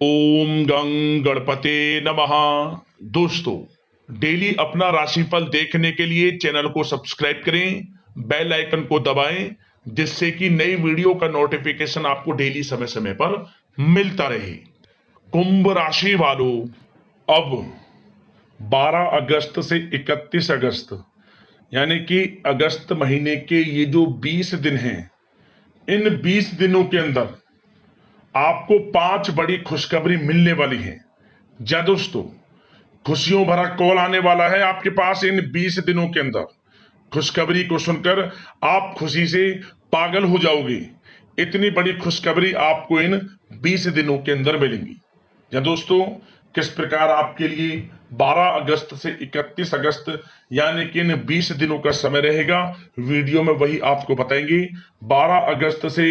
ओम गं गणपते नमः। दोस्तों, डेली अपना राशिफल देखने के लिए चैनल को सब्सक्राइब करें, बेल आइकन को दबाएं, जिससे कि नई वीडियो का नोटिफिकेशन आपको डेली समय समय पर मिलता रहे। कुंभ राशि वालों, अब 12 अगस्त से 31 अगस्त यानी कि अगस्त महीने के ये जो 20 दिन हैं, इन 20 दिनों के अंदर आपको 5 बड़ी खुशखबरी मिलने वाली है। जा दोस्तों, खुशियों भरा कॉल आने वाला है आपके पास इन 20 दिनों के अंदर। खुशखबरी को सुनकर आप खुशी से पागल हो जाओगे। इतनी बड़ी खुशखबरी आपको इन 20 दिनों के अंदर मिलेंगी। या दोस्तों, किस प्रकार आपके लिए 12 अगस्त से 31 अगस्त यानी कि इन 20 दिनों का समय रहेगा, वीडियो में वही आपको बताएंगे। 12 अगस्त से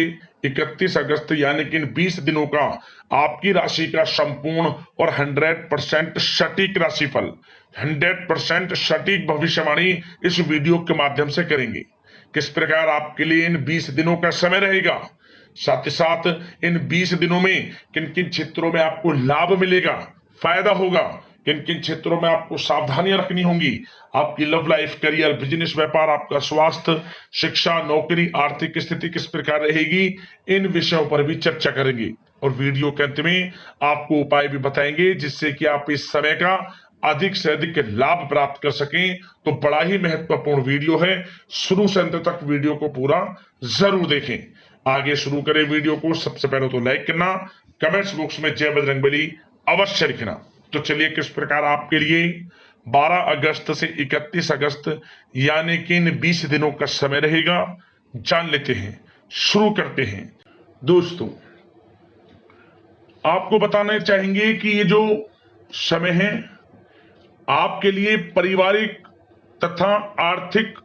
31 अगस्त यानी कि इन 20 दिनों का आपकी राशि का संपूर्ण और 100% सटीक राशिफल, 100% सटीक भविष्यवाणी इस वीडियो के माध्यम से करेंगे। किस प्रकार आपके लिए इन 20 दिनों का समय रहेगा, साथ ही साथ इन 20 दिनों में किन किन क्षेत्रों में आपको लाभ मिलेगा, फायदा होगा, किन किन क्षेत्रों में आपको सावधानियां रखनी होंगी, आपकी लव लाइफ, करियर, बिजनेस, व्यापार, आपका स्वास्थ्य, शिक्षा, नौकरी, आर्थिक स्थिति किस प्रकार रहेगी, इन विषयों पर भी चर्चा करेंगे। और वीडियो के अंत में आपको उपाय भी बताएंगे, जिससे कि आप इस समय का अधिक से अधिक लाभ प्राप्त कर सकें। तो बड़ा ही महत्वपूर्ण वीडियो है, शुरू से अंत तक वीडियो को पूरा जरूर देखें। आगे शुरू करें वीडियो को। सबसे पहले तो लाइक करना, कमेंट्स बॉक्स में जय बजरंगबली अवश्य लिखना। तो चलिए, किस प्रकार आपके लिए 12 अगस्त से 31 अगस्त यानी कि इन 20 दिनों का समय रहेगा, जान लेते हैं, शुरू करते हैं। दोस्तों, आपको बताना चाहेंगे कि ये जो समय है आपके लिए पारिवारिक तथा आर्थिक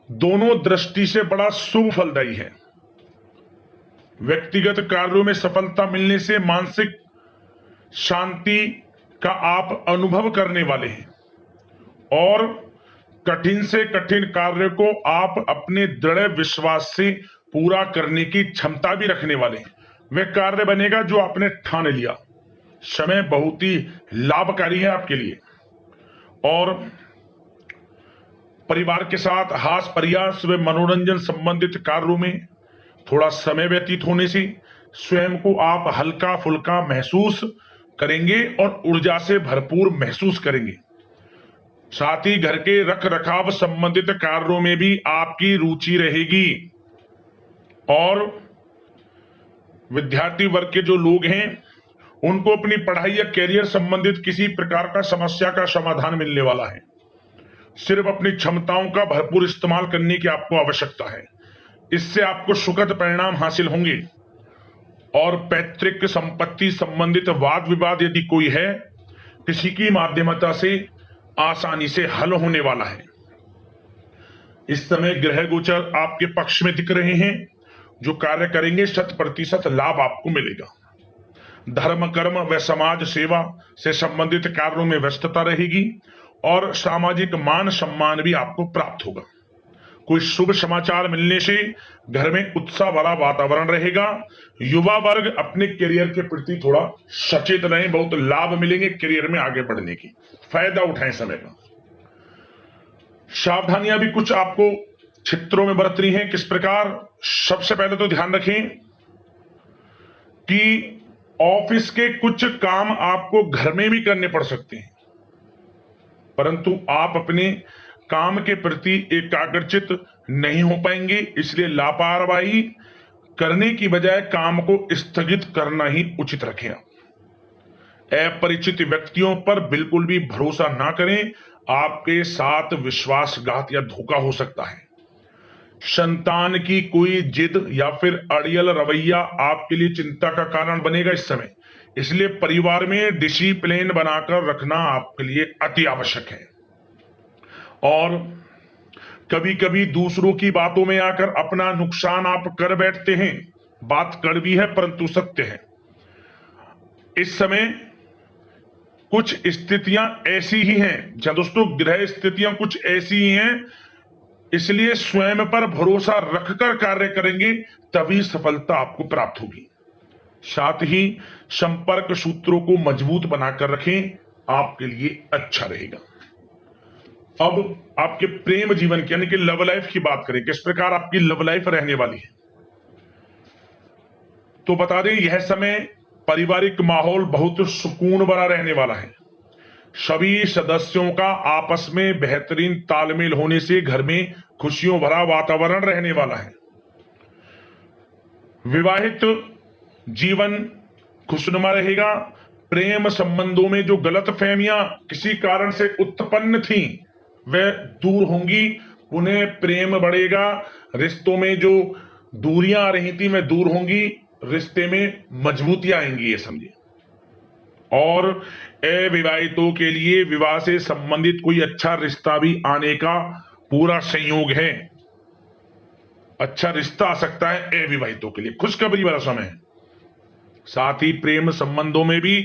दोनों दृष्टि से बड़ा शुभ फलदायी है। व्यक्तिगत कार्यों में सफलता मिलने से मानसिक शांति का आप अनुभव करने वाले हैं और कठिन से कठिन कार्य को आप अपने दृढ़ विश्वास से पूरा करने की क्षमता भी रखने वाले हैं। वह कार्य बनेगा जो आपने ठान लिया। समय बहुत ही लाभकारी है आपके लिए और परिवार के साथ हास प्रयास व मनोरंजन संबंधित कार्यों में थोड़ा समय व्यतीत होने से स्वयं को आप हल्का फुल्का महसूस करेंगे और ऊर्जा से भरपूर महसूस करेंगे। साथ ही घर के रख रखाव संबंधित कार्यों में भी आपकी रुचि रहेगी और विद्यार्थी वर्ग के जो लोग हैं उनको अपनी पढ़ाई या कैरियर संबंधित किसी प्रकार का समस्या का समाधान मिलने वाला है। सिर्फ अपनी क्षमताओं का भरपूर इस्तेमाल करने की आपको आवश्यकता है। इससे आपको सुखद परिणाम हासिल होंगे और पैतृक संपत्ति संबंधित वाद विवाद यदि कोई है, किसी की माध्यमता से आसानी से हल होने वाला है। इस समय ग्रह गोचर आपके पक्ष में दिख रहे हैं। जो कार्य करेंगे 100% लाभ आपको मिलेगा। धर्म, कर्म व समाज सेवा से संबंधित कार्यों में व्यस्तता रहेगी और सामाजिक मान सम्मान भी आपको प्राप्त होगा। कोई शुभ समाचार मिलने से घर में उत्साह भरा वातावरण रहेगा। युवा वर्ग अपने करियर के प्रति थोड़ा सचेत रहें, बहुत लाभ मिलेंगे करियर में आगे बढ़ने की, फायदा उठाएं समय का। सावधानियां भी कुछ आपको क्षेत्रों में बरतनी है। किस प्रकार? सबसे पहले तो ध्यान रखें कि ऑफिस के कुछ काम आपको घर में भी करने पड़ सकते हैं, परंतु आप अपने काम के प्रति एकाग्रचित नहीं हो पाएंगे। इसलिए लापरवाही करने की बजाय काम को स्थगित करना ही उचित रखें। अपरिचित व्यक्तियों पर बिल्कुल भी भरोसा ना करें, आपके साथ विश्वासघात या धोखा हो सकता है। संतान की कोई जिद या फिर अड़ियल रवैया आपके लिए चिंता का कारण बनेगा इस समय। इसलिए परिवार में डिसिप्लिन बनाकर रखना आपके लिए अति आवश्यक है। और कभी कभी दूसरों की बातों में आकर अपना नुकसान आप कर बैठते हैं। बात कड़वी है परंतु सत्य है। इस समय कुछ स्थितियां ऐसी ही हैं, जहां दोस्तों ग्रह स्थितियां कुछ ऐसी ही हैं, इसलिए स्वयं पर भरोसा रखकर कार्य करेंगे तभी सफलता आपको प्राप्त होगी। साथ ही संपर्क सूत्रों को मजबूत बनाकर रखें, आपके लिए अच्छा रहेगा। अब आपके प्रेम जीवन की यानी कि लव लाइफ की बात करें, किस प्रकार आपकी लव लाइफ रहने वाली है। तो बता दें, यह समय पारिवारिक माहौल बहुत सुकून भरा रहने वाला है। सभी सदस्यों का आपस में बेहतरीन तालमेल होने से घर में खुशियों भरा वातावरण रहने वाला है। विवाहित जीवन खुशनुमा रहेगा। प्रेम संबंधों में जो गलतफहमियां किसी कारण से उत्पन्न थी वह दूर होंगी, उन्हें प्रेम बढ़ेगा। रिश्तों में जो दूरियां आ रही थी वह दूर होंगी, रिश्ते में मजबूतियां आएंगी, ये समझिए। और अविवाहितों के लिए विवाह से संबंधित कोई अच्छा रिश्ता भी आने का पूरा संयोग है। अच्छा रिश्ता आ सकता है अविवाहितों के लिए, खुशखबरी वाला समय है। साथ ही प्रेम संबंधों में भी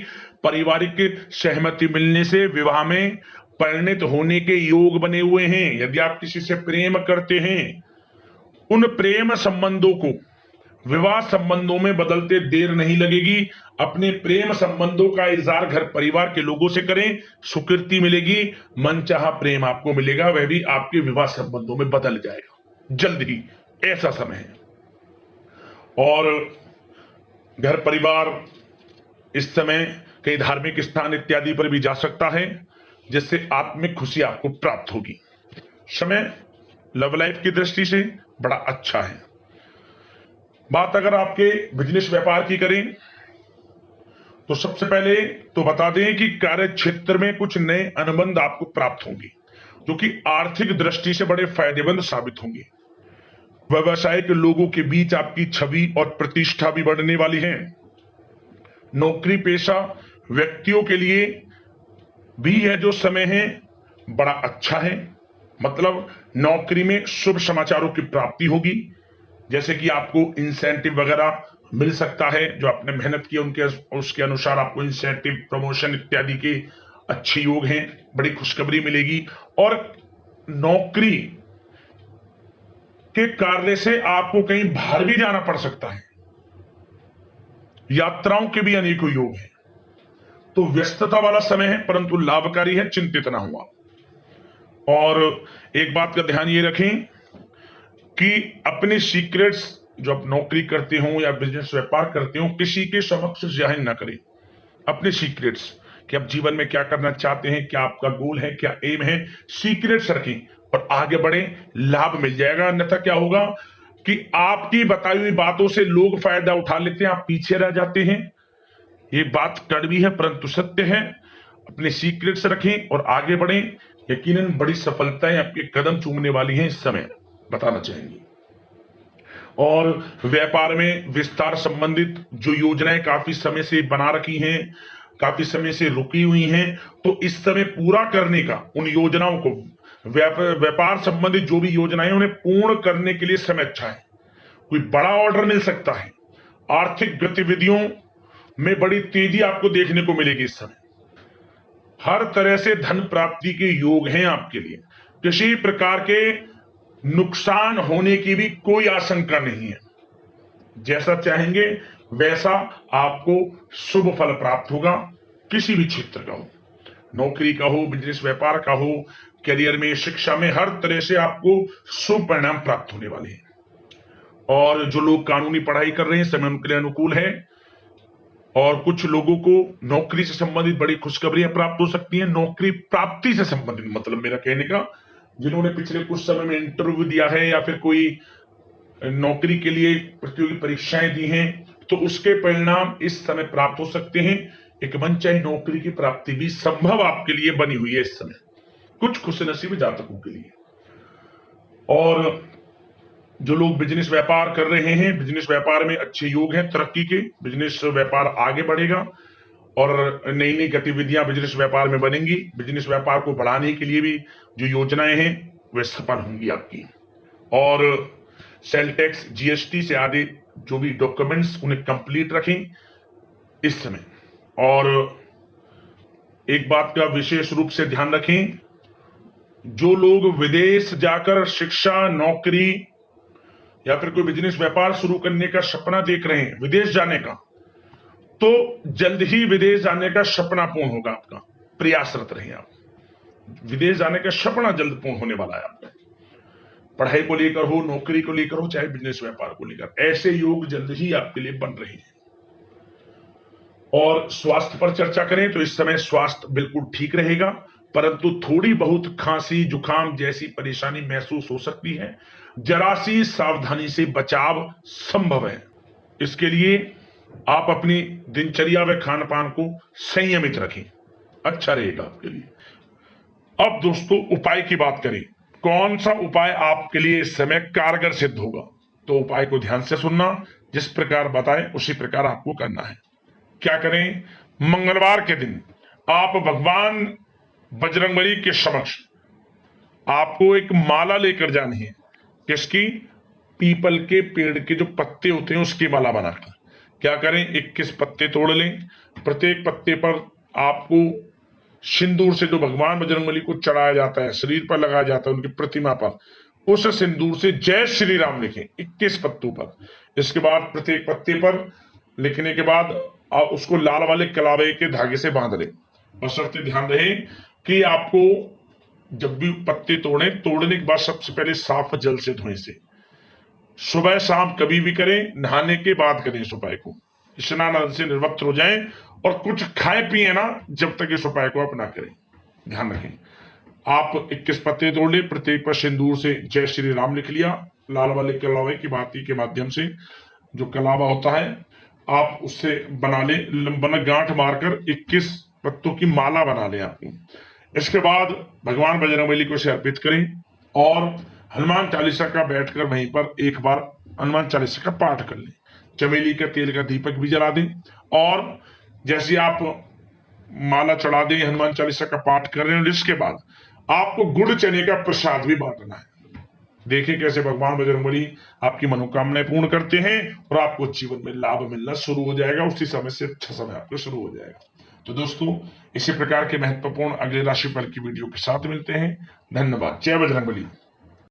पारिवारिक सहमति मिलने से विवाह में परिणत होने के योग बने हुए हैं। यदि आप किसी से प्रेम करते हैं, उन प्रेम संबंधों को विवाह संबंधों में बदलते देर नहीं लगेगी। अपने प्रेम संबंधों का इजहार घर परिवार के लोगों से करें, स्वीकृति मिलेगी, मनचाहा प्रेम आपको मिलेगा, वह भी आपके विवाह संबंधों में बदल जाएगा जल्द ही, ऐसा समय है। और घर परिवार इस समय कई धार्मिक स्थान इत्यादि पर भी जा सकता है, जिससे आत्मिक खुशी आपको प्राप्त होगी। समय लव लाइफ की दृष्टि से बड़ा अच्छा है। बात अगर आपके बिजनेस व्यापार की करें तो सबसे पहले तो बता दें कि कार्य क्षेत्र में कुछ नए अनुबंध आपको प्राप्त होंगे, जो कि आर्थिक दृष्टि से बड़े फायदेमंद साबित होंगे। व्यवसायिक लोगों के बीच आपकी छवि और प्रतिष्ठा भी बढ़ने वाली है। नौकरी पेशा व्यक्तियों के लिए भी यह जो समय है बड़ा अच्छा है। मतलब नौकरी में शुभ समाचारों की प्राप्ति होगी, जैसे कि आपको इंसेंटिव वगैरह मिल सकता है, जो आपने मेहनत की उनके उसके अनुसार आपको इंसेंटिव, प्रमोशन इत्यादि के अच्छे योग हैं, बड़ी खुशखबरी मिलेगी। और नौकरी के कार्य से आपको कहीं बाहर भी जाना पड़ सकता है, यात्राओं के भी अनेकों योग हैं। तो व्यस्तता वाला समय है परंतु लाभकारी है, चिंतित ना हुआ। और एक बात का ध्यान ये रखें कि अपने सीक्रेट्स जो आप नौकरी करते हो या बिजनेस व्यापार करते हो, किसी के समक्ष जाहिर ना करें अपने सीक्रेट्स, कि आप जीवन में क्या करना चाहते हैं, क्या आपका गोल है, क्या एम है, सीक्रेट्स रखें और आगे बढ़े, लाभ मिल जाएगा। अन्यथा क्या होगा कि आपकी बताई हुई बातों से लोग फायदा उठा लेते हैं, आप पीछे रह जाते हैं। ये बात कड़वी है परंतु सत्य है। अपने सीक्रेट्स रखें और आगे बढ़ें, यकीनन बड़ी सफलताएं आपके कदम चूमने वाली हैं इस समय, बताना चाहेंगे। और व्यापार में विस्तार संबंधित जो योजनाएं काफी समय से बना रखी हैं, काफी समय से रुकी हुई हैं, तो इस समय पूरा करने का, उन योजनाओं को, व्यापार संबंधित जो भी योजनाएं उन्हें पूर्ण करने के लिए समय अच्छा है। कोई बड़ा ऑर्डर मिल सकता है। आर्थिक गतिविधियों में बड़ी तेजी आपको देखने को मिलेगी इस समय। हर तरह से धन प्राप्ति के योग हैं आपके लिए। किसी प्रकार के नुकसान होने की भी कोई आशंका नहीं है। जैसा चाहेंगे वैसा आपको शुभ फल प्राप्त होगा, किसी भी क्षेत्र का हो, नौकरी का हो, बिजनेस व्यापार का हो, करियर में, शिक्षा में, हर तरह से आपको शुभ परिणाम प्राप्त होने वाले हैं। और जो लोग कानूनी पढ़ाई कर रहे हैं समय उनके लिए अनुकूल है। और कुछ लोगों को नौकरी से संबंधित बड़ी खुशखबरियां प्राप्त हो सकती हैं। नौकरी प्राप्ति से संबंधित मतलब मेरा कहने का, जिन्होंने पिछले कुछ समय में इंटरव्यू दिया है या फिर कोई नौकरी के लिए प्रतियोगी परीक्षाएं दी हैं, तो उसके परिणाम इस समय प्राप्त हो सकते हैं। एक मनचाही नौकरी की प्राप्ति भी संभव आपके लिए बनी हुई है इस समय, कुछ खुशनसीब जातकों के लिए। और जो लोग बिजनेस व्यापार कर रहे हैं, बिजनेस व्यापार में अच्छे योग हैं तरक्की के, बिजनेस व्यापार आगे बढ़ेगा और नई नई गतिविधियां बिजनेस व्यापार में बनेंगी। बिजनेस व्यापार को बढ़ाने के लिए भी जो योजनाएं हैं वे सफल होंगी आपकी। और सेल टैक्स, जीएसटी से आदि जो भी डॉक्यूमेंट्स उन्हें कंप्लीट रखें इस समय। और एक बात का विशेष रूप से ध्यान रखें, जो लोग विदेश जाकर शिक्षा, नौकरी या फिर कोई बिजनेस व्यापार शुरू करने का सपना देख रहे हैं, विदेश जाने का, तो जल्द ही विदेश जाने का सपना पूर्ण होगा आपका। प्रयासरत रहिए आप, विदेश जाने का सपना जल्द पूर्ण होने वाला है आपका। पढ़ाई को लेकर हो, नौकरी को लेकर हो, चाहे बिजनेस व्यापार को लेकर, ऐसे योग जल्द ही आपके लिए बन रहे हैं। और स्वास्थ्य पर चर्चा करें तो इस समय स्वास्थ्य बिल्कुल ठीक रहेगा, परंतु थोड़ी बहुत खांसी जुकाम जैसी परेशानी महसूस हो सकती है। जरा सी सावधानी से बचाव संभव है। इसके लिए आप अपनी दिनचर्या व खान पान को संयमित रखें, अच्छा रहेगा आपके लिए। अब दोस्तों उपाय की बात करें, कौन सा उपाय आपके लिए इस समय कारगर सिद्ध होगा, तो उपाय को ध्यान से सुनना, जिस प्रकार बताएं उसी प्रकार आपको करना है। क्या करें, मंगलवार के दिन आप भगवान बजरंगबली के समक्ष आपको एक माला लेकर जानी है। किसकी? पीपल के पेड़ के जो पत्ते होते हैं उसकी माला बनाकर। क्या करें, 21 पत्ते तोड़ लें। प्रत्येक पत्ते पर आपको सिंदूर से, जो भगवान बजरंगबली को चढ़ाया जाता है, शरीर पर लगाया जाता है उनकी प्रतिमा पर, उस सिंदूर से जय श्री राम लिखें 21 पत्तों पर। इसके बाद प्रत्येक पत्ते पर लिखने के बाद आप उसको लाल वाले कलावे के धागे से बांध लें। और शर्त ध्यान रहे कि आपको जब भी पत्ते तोड़ने के बाद सबसे पहले साफ जल से धोएं से। सुबह शाम कभी भी करें, नहाने के बाद करें इस उपाय को। स्नान से निर्वक्त हो जाएं और कुछ खाए पिए ना जब तक इस उपाय को अपना करें। ध्यान रखें, आप 21 पत्ते तोड़ ले, प्रत्येक पर सिंदूर से जय श्री राम लिख लिया, लाल वाले कलावे की बाती के माध्यम से। जो कलावा होता है आप उससे बना ले, लंबा गांठ मारकर 21 पत्तों की माला बना ले आपको। इसके बाद भगवान बजरंगबली को इसे अर्पित करें और हनुमान चालीसा का बैठकर वहीं पर एक बार हनुमान चालीसा का पाठ कर लें। चमेली का तेल का दीपक भी जला दें और जैसे आप माला चढ़ा दें, हनुमान चालीसा का पाठ कर रहे हैं, इसके बाद आपको गुड़ चने का प्रसाद भी बांटना है। देखिए कैसे भगवान बजरंगबली आपकी मनोकामनाएं पूर्ण करते हैं और आपको जीवन में लाभ मिलना शुरू हो जाएगा। उसी समय से अच्छा समय आपको शुरू हो जाएगा। तो दोस्तों इसी प्रकार के महत्वपूर्ण अगले राशिफल की वीडियो के साथ मिलते हैं। धन्यवाद। जय बजरंगबली।